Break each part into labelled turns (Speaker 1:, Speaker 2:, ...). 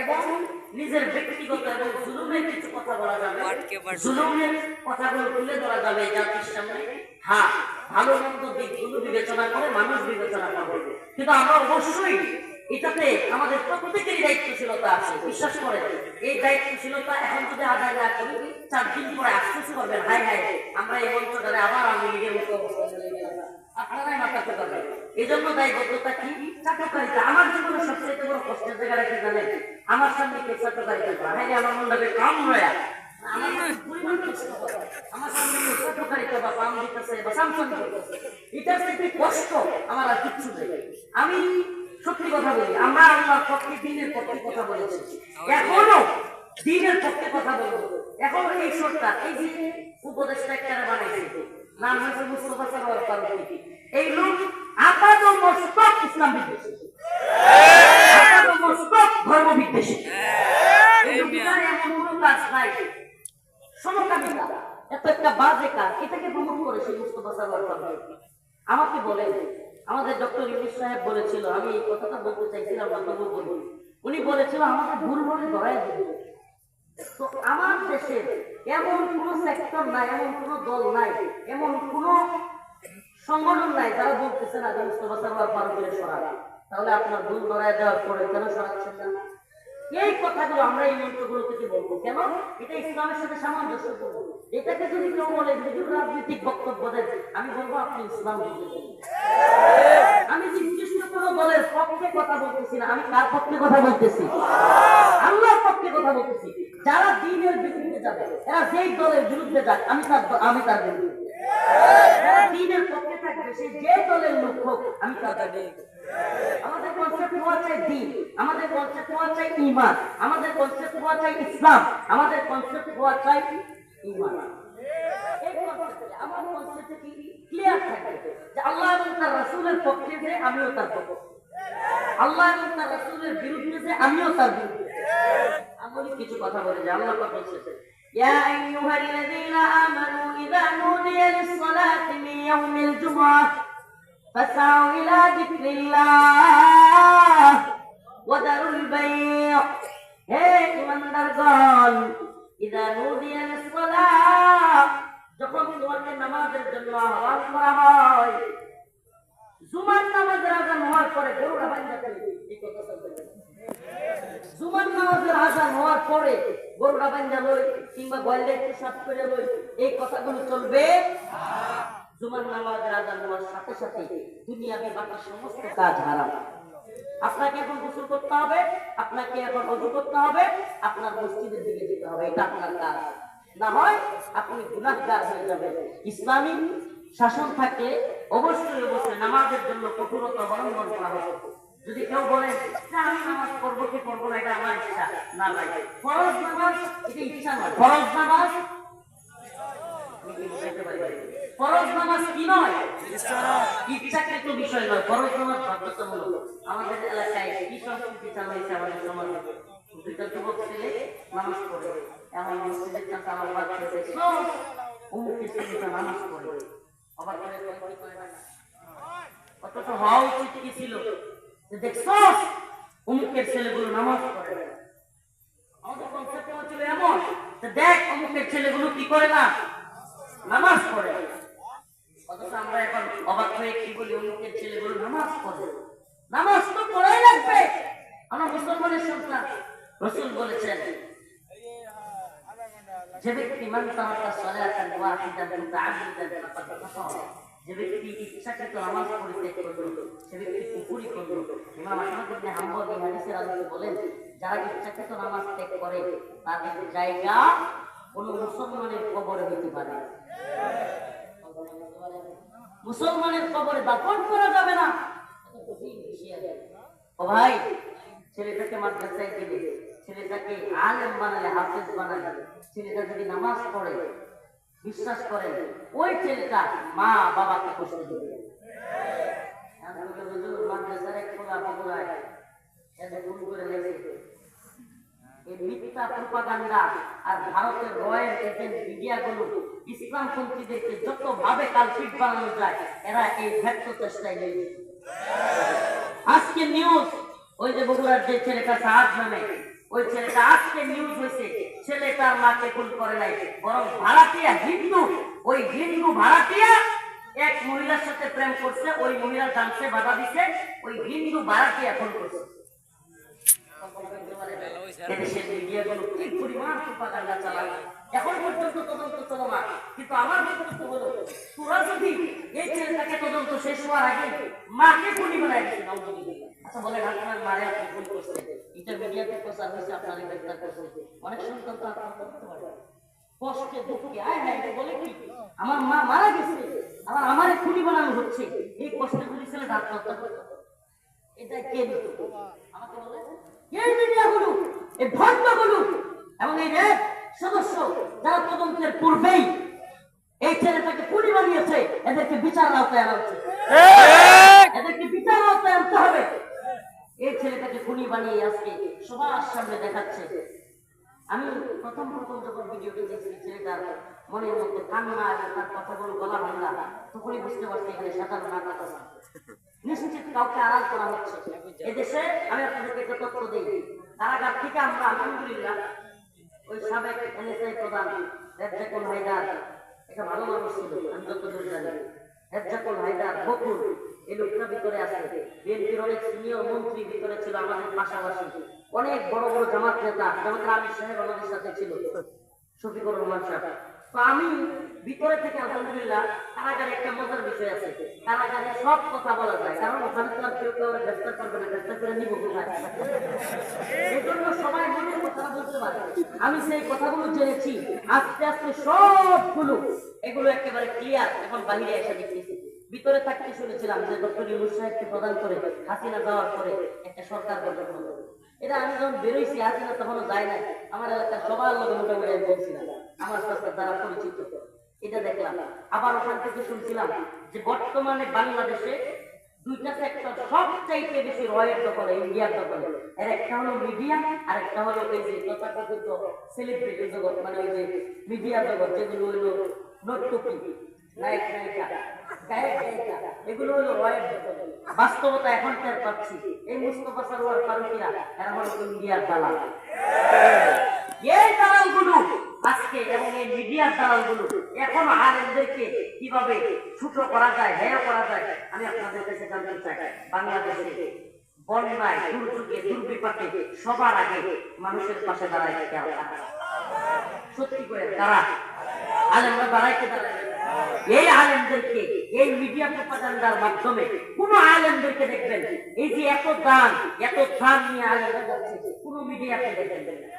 Speaker 1: এবং নিজের ব্যক্তিগত এবং জুলুমের কিছু কথা বলা যাবে, জুলুমের কথাগুলো তুলে ধরা যাবে জাতির সামনে। হ্যাঁ, ভালো মন্দ দিকগুলো বিবেচনা করে মানুষ বিবেচনা করবে, কিন্তু আমরা অবশ্যই এটাতে আমাদের প্রত্যেকেরই দায়িত্বশীলতা আছে। বিশ্বাস করে এই দায়িত্বশীলতা এখন যদি আদায় না করি, 4 দিন পরে আফসোস করবেন, হাই হাই আমরা এই মঞ্চটারে আবার আওয়ামী লীগের মতো অবস্থা চলে গেলাম। আপনারাই মাথাতে পারবেন। এই জন্য দায়বদ্ধতা কি? চাটুকারিতা। আমার জীবনে সবচেয়ে বড় কষ্টের জায়গাটা কি জানেন? আমার সামনে কেউ চাটুকারিতা করে, হাই আমার মনটাকে কাম রয়া আমার সামনে কেউ চাটুকারিতা বা পাম দিতেছে বা সামসন করতেছে, এটার থেকে কষ্ট আমার আর কিচ্ছু নেই। আমি সত্যি কথা বলি, আমরা আল্লাহর পক্ষে দিনের পক্ষে কথা বলেছি, এখনো দিনের পক্ষে কথা বলবো। এখনো এই সরকার এই যে উপদেষ্টা একটা বানাইছে, নাম হয়েছে মুস্তফা সারোয়ার ফারুকী, এই লোক আপাত মস্তক ইসলাম বিদ্বেষী, আপাত মস্তক ধর্ম বিদ্বেষী। এমন কোনো কাজ নাই সমকামিতা, এত একটা বাজে কাজ, এটাকে প্রমোট করেছে মুস্তফা সারোয়ার ফারুকী। আমাকে বলেন, আমাদের ডক্টর ইউনূস সাহেব বলেছিল, আমি এই কথাটা বলতে চাইছিলাম না তবু বলি, উনি বলেছিল আমাকে ভুল ভুল ধরাই দিবে। তো আমার দেশে এমন কোন সেক্টর নাই, এমন কোন দল নাই, এমন কোন সংগঠন নাই যারা বলতেছে না যে মুস্তফা সারোয়ার ফারুকীর সরাবে। তাহলে আপনার ভুল ধরাই দেওয়ার পরে কেন সরাচ্ছেন না? এই কথাগুলো আমরা এই মন্ত্রগুলো থেকে বলবো কেন? এটা ইসলামের সাথে সামঞ্জস্যপূর্ণ। এটাকে যদি কেউ বলে যে রাজনৈতিক বক্তব্য দেন, আমি বলবো আপনি ইসলাম বুঝেছেন। আমি নির্দিষ্ট কোনো দলের পক্ষে কথা বলতেছি না, আমি কার পক্ষে কথা বলতেছি? আল্লাহর পক্ষে কথা বলতেছি। যারা দ্বীনের বিরুদ্ধে যাবে, এরা যেই দলের বিরুদ্ধে যাক, আমি তার বিরুদ্ধে। যারা দ্বীনের পক্ষে থাকবে, সে যে দলের লোক হোক, আমি তার বিরুদ্ধে। আমাদের কনসেপ্ট হওয়া চাই দ্বীন, আমাদের কনসেপ্ট হওয়া চাই ঈমান, আমাদের কনসেপ্ট হওয়া চাই ইসলাম, আমাদের কনসেপ্ট হওয়া চাই ঈমান। এই কনসেপ্টে আমার কনসেপ্টে কি ক্লিয়ার থাকবে যে আল্লাহ এবং তার রাসূলের পক্ষে যে আমিও তার পক্ষে, আল্লাহ এবং তার রাসূলের বিরুদ্ধে যে আমিও তার বিরুদ্ধে। আমি কিছু কথা বলে যে আল্লাহ পাক বলেছেন, ইয়া আইয়ুহাল্লাযীনা আমানু ইযা নুদিয়া লিস-সালাতি মিন ইয়াউমিল জুমআহ ফাসআউ ইলা যিকরিল্লাহ ওয়া দারুল বাই'। হে ঈমানদারগণ, ইযা নুদিয়া লিস-সালাহ, যখন তোমাকে নামাজের জন্য আহ্বান করা হয়, জুমার নামাজের আযান হওয়ার পরে গরুটা বাইন্ধা ফেলবে। এই কথা বলতে, জুমার নামাজের আযান হওয়ার পরে গরুটা বাইন্ধা লই কিংবা গোয়ালে একটু সাফ করে লই, এই কথাগুলো চলবে না। জুমার নামাজের আযান হওয়ার সাথে সাথে দুনিয়াবি বাকি সমস্ত কাজ হারাম। আপনাকে এখন গোসল করতে হবে, আপনাকে এখন ওযু করতে হবে, আপনার মসজিদের দিকে যেতে হবে, এটা আপনার কাজ। না হয় আপনি গুনাহগার হয়ে যাবেন। ইসলামী শাসন থাকে, অবশ্যই অবশ্যই নামাজের জন্য কঠোরতা অবলম্বন করা হবে। যদি কেউ বলে যে আমি নামাজ পড়বো কি পড়বো না, এটা আমার ইচ্ছা, না ভাই, ফরজ নামাজ এটা ইচ্ছা নয়। ফরজ নামাজ, ফরজ নামাজ কি নয়? ইচ্ছাকৃত বিষয় নয়। ফরজ নামাজ বাধ্যতামূলক। আমাদের এলাকায় কি সংস্কৃতি চালু হয়েছে আমাদের সমাজে, দুইটা যুবক ছেলে নামাজ পড়ে, এমন মসজিদের কাছে আমার বাচ্চা দেখছো অমুক ছেলেটা নামাজ পড়ে, অবাক করে অথচ হওয়া উচিত কি ছিল যে দেখছো অমুকের ছেলেগুলো নামাজ পড়ে। আমাদের কনসেপ্ট ছিল এমন যে দেখ অমুকের ছেলেগুলো কি করে না, নামাজ পড়ে। অথচ আমরা এখন অবাক হয়ে কি বলি, অমুকের ছেলেগুলো নামাজ পড়ে। নামাজ তো পড়াই লাগবে, আমরা মুসলমানের সন্তান। রাসূল বলেছেন, যে ব্যক্তি মান তারাকা সালাতান ওয়াহিদাতান মুতাআম্মিদান ফাকাদ কাফারা, যে ব্যক্তি ইচ্ছাকৃত নামাজ পরিত্যাগ করলো সে ব্যক্তি কুফরি করলো। ইমাম আহমদ ইবনে হাম্বল এই হাদিসের আলোকে বলেন, যারা ইচ্ছাকৃত নামাজ ত্যাগ করে তাদের জায়গা কোনো মুসলমানের কবরে হতে পারে। মুসলমানের কবরে দাফন করা যাবে না। ও ভাই, ছেলেটাকে মাদ্রাসায় দিলে, ছেলেটাকে আলেম বানালে, হাফেজ বানালে, ছেলেটা যদি নামাজ পড়ে, বিশ্বাস করেন ওই ছেলেটা মা বাবাকে কষ্ট দেবে। মাদ্রাসার এক খোলা বগুড়ায় এদের গুণ করে লেগেছে এই মিথ্যা প্রোপাগান্ডা আর ভারতের রয়েল এজেন্ট মিডিয়াগুলো ইসলামপন্থীদেরকে যত ভাবে কালপিট বানানো যায়, এরা এই ব্যর্থ চেষ্টায় লেগেছে। আজকে নিউজ, ওই যে বগুড়ার যে ছেলেটা সাহায্য নামে, ওই ছেলেটা আজকে নিউজ হয়েছে, ছেলেটার মাকে খুন করে নাই, বরং ভাড়াটিয়া হিন্দু, ওই হিন্দু ভাড়াটিয়া এক মহিলার সাথে প্রেম করছে, ওই মহিলা ডান্সে বাধা দিছে, ওই হিন্দু ভাড়াটিয়া খুন করছে। এদেশের মিডিয়াগুলো কি পরিমাণ প্রপাগান্ডা চালায়, এখন পর্যন্ত তদন্ত চলমান। কিন্তু আমার বক্তব্য হলো, তোরা যদি এই ছেলেটাকে তদন্ত শেষ হওয়ার আগে মাকে খুনি বানায় দিচ্ছে, আচ্ছা বলেন আপনার মারে আপনি খুন করছেন, এটা মিডিয়াতে প্রচার হয়েছে, আপনার গ্রেফতার করছে, অনেক সন্তান তো আপনার করতে পারে কষ্টে দুঃখে আয় হ্যাঁ বলে কি আমার মা মারা গেছে, আবার আমারে খুনি বানানো হচ্ছে, এই কষ্টে যদি ছেলে আত্মহত্যা করতে, এটা কে দিত আমাকে বলে? এই মিডিয়াগুলো, এই ভণ্ডগুলো এবং এই র্যাব সদস্য যারা তদন্তের পূর্বেই এই ছেলেটাকে খুনি বানিয়েছে, এদেরকে বিচার আওতায় আনা উচিত, এদেরকে বিচার আওতায় আনতে হবে। এই ছেলেটাকে খুনি বানিয়ে আজকে সবার সামনে দেখাচ্ছে। আমি প্রথম যখন ভিডিওটি দেখছি, ছেলেটার মনের মধ্যে কান্না এবং তার কথাগুলো গলা ভাঙা, তখনই বুঝতে পারছি এখানে সাধারণ নাটক আছে, নিশ্চিত কাউকে আড়াল করা হচ্ছে। এদেশে আমি আপনাদেরকে একটা তথ্য দিই, কারাগার থেকে আমরা আলহামদুলিল্লাহ ওই সাবেক এনএসআই প্রধান রেজ্জাকুল হায়দার, একটা ভালো মানুষ ছিল আমি যতদূর জানি, রেজ্জাকুল হায়দার বকুল, এই লোকটা ভিতরে আছে, বিএনপির অনেক সিনিয়র মন্ত্রী ভিতরে ছিল আমাদের পাশাপাশি, অনেক বড় বড় জামাত নেতা, জামাতের আমির সাহেব আমাদের সাথে ছিল, শফিকুর রহমান সাহেব। তো আমি ভিতরে থেকে আলহামদুলিল্লাহ, কারাগারে একটা মজার বিষয় আছে, কারাগারে সব কথা বলা যায়, কারণ ওখানে তো আর কেউ কেউ গ্রেফতার করবে না, গ্রেফতার করে নিব কোথায়, এই জন্য সবাই মনের কথা বলতে পারে। আমি সেই কথাগুলো জেনেছি, আস্তে আস্তে সবগুলো এগুলো একেবারে ক্লিয়ার এখন বাহিরে এসে দেখতেছি। ভিতরে থাকতে শুনেছিলাম যে ডক্টর ইউনূস সাহেবকে প্রদান করে হাসিনা যাওয়ার পরে একটা সরকার গঠন হবে, এটা আমি যখন বেরোইছি হাসিনা তখনও যায় নাই, আমার এলাকার সবার লোক মোটামুটি আমি বলছিলাম, আমার সাথে যারা পরিচিত, এটা দেখলাম। আবার ওখান থেকে শুনছিলাম যে বর্তমানে বাংলাদেশে দুইটা সেক্টর সবচাইতে বেশি রয়ের দখলে, ইন্ডিয়ার দখলে, এর একটা হলো মিডিয়া আর একটা হলো এই যে তথাকথিত সেলিব্রিটি জগৎ, মানে ওই যে মিডিয়া জগৎ, যেগুলো হইলো নর্তকী, নায়ক নায়িকা, গায়ক গায়িকা, এগুলো হলো রয়ের দখলে। বাস্তবতা এখন টের পাচ্ছি, এই মুস্তাফা সরোয়ার ফারুকীরা এরা হলো ইন্ডিয়ার দালাল। এই দালালগুলো আজকে এবং এই মিডিয়ার দালালগুলো এখন আলেমদেরকে কিভাবে ছোট করা যায়, হেয় করা যায়, আমি আপনাদের কাছে জানতে চাই। বাংলাদেশে বন্যায়, দুর্যোগে, দুর্বিপাকে সবার আগে মানুষের পাশে দাঁড়ায় কারা? সত্যি করে কারা? আলেমরা দাঁড়াইতে দাঁড়ায়। এই আলেমদেরকে এই মিডিয়া প্রপাগান্ডার মাধ্যমে কোন আলেমদেরকে দেখবেন এই যে এত দান নিয়ে আলেমরা যাচ্ছে, কোন মিডিয়াতে দেখবেন না,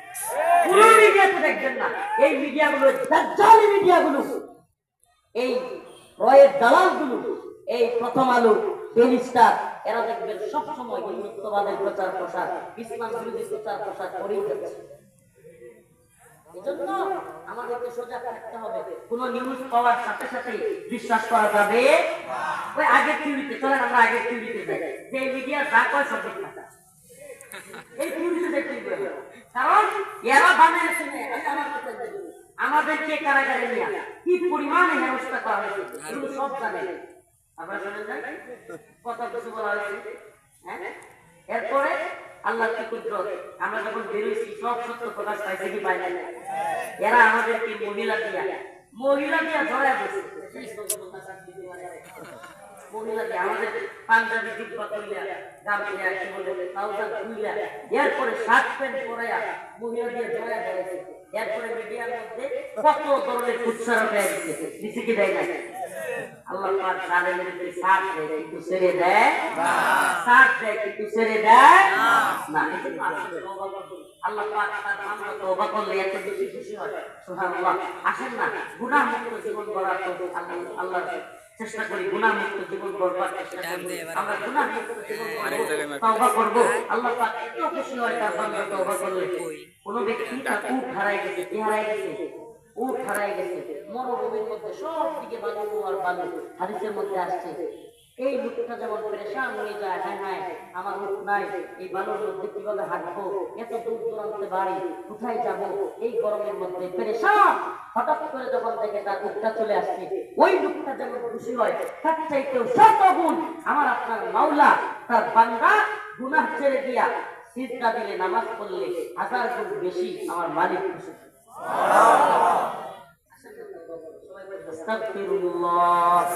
Speaker 1: কোন মিডিয়াতে দেখবেন না। এই মিডিয়াগুলো, দাজ্জালি মিডিয়াগুলো, এই রয়ের দালালগুলো, এই প্রথম আলো, ডেইলি স্টার, এরা দেখবেন সবসময় হিন্দুত্ববাদের প্রচার প্রসার, ইসলাম বিরোধী প্রচার প্রসার করেই যাচ্ছে। এজন্য আমাদেরকে সজাগ থাকতে হবে, কোন নিউজ পাওয়ার সাথে সাথে বিশ্বাস করা যাবে ওই আগের থিওরিতে। চলেন আমরা আগের থিওরিতে যাই, যে মিডিয়া যা কয় সব কথা, এই থিওরিতে দেখতে হবে, কারণ এরা বানাইছে আমাদেরকে কারাগারে নিয়ে কি পরিমাণে হেনস্থা করা হয়েছে, এগুলো সব জানেন আপনারা, শুনে যান কথা কিছু বলা হয়েছে। হ্যাঁ, এরপরে আল্লাহ কি কুদরত, আমরা যখন বেরোইছি সব সত্য প্রকাশ পাইছে কি পাই না, এরা আমাদেরকে মহিলা দিয়া ধরে বসে, মহিলা দিয়ে আমাদের পাঞ্জাবি জিব্বা কইলা, গামছা কি বলে ট্রাউজার খুইলা, এরপরে শার্ট প্যান্ট পরায়া মহিলা দিয়ে ধরে ধরেছে। এরপরে মিডিয়ার মধ্যে কত ধরনের উৎসাহ দেয় দিছে কি দেয় না? আল্লাহ পাক জালেমদেরকে সাথ দেয় কিন্তু ছেড়ে দেয় না, সাথ দেয় কিন্তু ছেড়ে দেয় না। আল্লাহ পাক তার বান্দা তওবা করলে এত বেশি খুশি হয়, সুবহানাল্লাহ। আসেন না গুনাহ মুক্ত জীবন গড়ার জন্য আল্লাহ চেষ্টা করি, গুনাহ মুক্ত জীবন গড়বার চেষ্টা করি, আমরা গুনাহ মুক্ত জীবন তওবা করব। আল্লাহ পাক এত খুশি হয় তার বান্দা তওবা করলে। কোন ব্যক্তি তার উট হারায় গেছে, কি হারায় গেছে? উট হারায় গেছে, মরুভূমির মধ্যে সব দিকে বালু আর বালু, হাদিসের মধ্যে আসছে। এই লোকটা যেমন পেরেশান হয়ে যায়, হ্যাঁ হ্যাঁ আমার উট নাই, এই বালুর মধ্যে কিভাবে হাঁটবো, এত দূর দূরান্তে বাড়ি, কোথায় যাব, এই গরমের মধ্যে পেরেশান। হঠাৎ করে যখন দেখে তার উটটা চলে আসছে, ওই লোকটা যেমন খুশি হয়, তার চাইতেও শত গুণ আমার আপনার মাওলা তার বান্দা গুনাহ ছেড়ে দিয়া সিজদা দিলে নামাজ পড়লে 1000 গুণ বেশি আমার মালিক খুশি। আস্তাগফিরুল্লাহ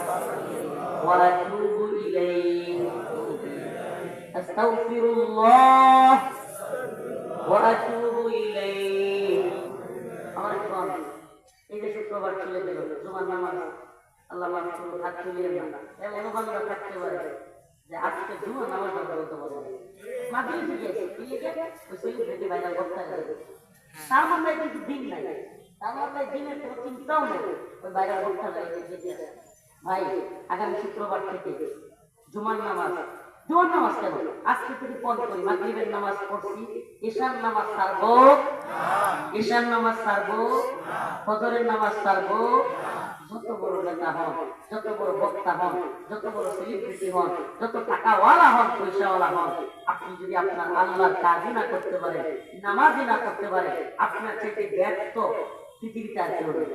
Speaker 1: ওয়া আতুবু ইলাইহি, আস্তাগফিরুল্লাহ ওয়া আতুবু ইলাইহি। আমার কোন এই যে শুক্রবার চলে গেল, জুমার নামাজ আল্লাহ মাফ করুন, হাত তুলিয়ে না এমন বান্দা থাকতে পারে যে আজকে জুমার নামাজ আমরা বলতে পারবো মাগরিব থেকে তুলিয়ে গেছে ওই সেলিব্রিটি ভাইরাল করতে গেছে, তার মানে কিন্তু দিন নাই, তার মানে দিনের কোনো চিন্তাও নেই, ওই ভাইরাল করতে লাগে। ভাই আগামী শুক্রবার থেকে জুমার নামাজ কেন আজকে থেকে পণ করি, মাগরিবের নামাজ পড়ছি, ঈশার নামাজ ছাড়বো, ঈশার নামাজ ছাড়বো, ফজরের নামাজ ছাড়বো। যত বড় নেতা হন, যত বড় বক্তা হন, যত বড় সেলিব্রিটি হন, যত টাকাওয়ালা হন, পয়সাওয়ালা হন, আপনি যদি আপনার আল্লাহর কাজই না করতে পারেন, নামাজই না করতে পারেন, আপনার থেকে ব্যর্থ পৃথিবীতে আর কেউ নেই।